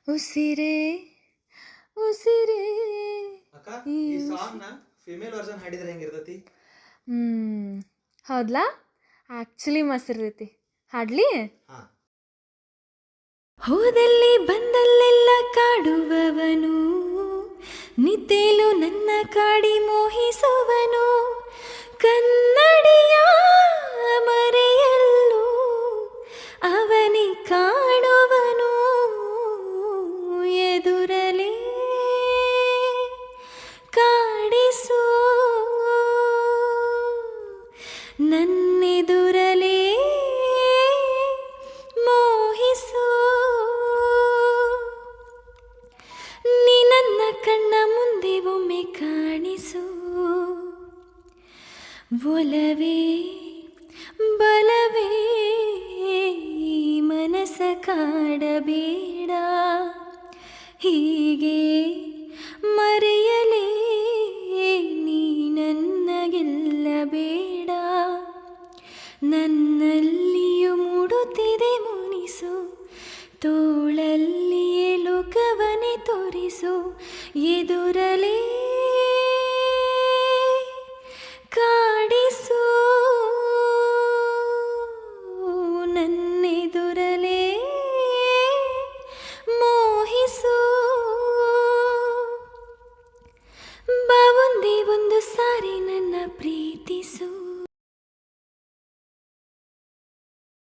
ಉಸಿರೇ ಉಸಿರೇ ಅಕ್ಕ ಈ ಈ ಸಾಂಗ್ನ ಫಿಮೇಲ್ ವರ್ಷನ್ ಹಾಡಿದ್ರೆ ಹೆಂಗಿರ್ತೈತಿ? ಹ್ಮ್ ಹೌದ್ಲಾ? ಆ್ಯಕ್ಚುಲಿ ಮಸ್ತ್ ಇರ್ತೈತಿ. ಹಾಡ್ಲಿ? ಹಾ. ಹೋದಲ್ಲಿ ಬಂದಲ್ಲೆಲ್ಲ ಕಾಡುವವನು, ನಿದ್ದೆಲು ನನ್ನ ಕಾಡಿ ಮೋಹಿಸುವನು, ಕನ್ನಡಿಯ ಮರೆಯಲ್ಲೂ ಅವನಿ ಕಾಣುವನು, ಎದುರಲೇ ಕಾಡಿಸು ನನ್ನೆದುರಲೇ ಮೋಹಿಸು, ನೀ ನನ್ನ ಕಣ್ಣ ಮುಂದೆ ಒಮ್ಮೆ ಕಾಣಿಸು, ಒಲವೇ ಬಲವೇ ಮನಸ ಕಾಡಬೇಡ, ಹೀಗೆ ಮರೆಯಲೇ ನೀ ನನ್ನ ಗೆಲ್ಲಬೇಡ, ನನ್ನಲ್ಲಿಯೂ ಮೂಡುತ್ತಿದೆ ಮುನಿಸು, ತೋಳಲ್ಲಿಯೇ ಲೋಕವನೇ ತೋರಿಸು, ಎದುರ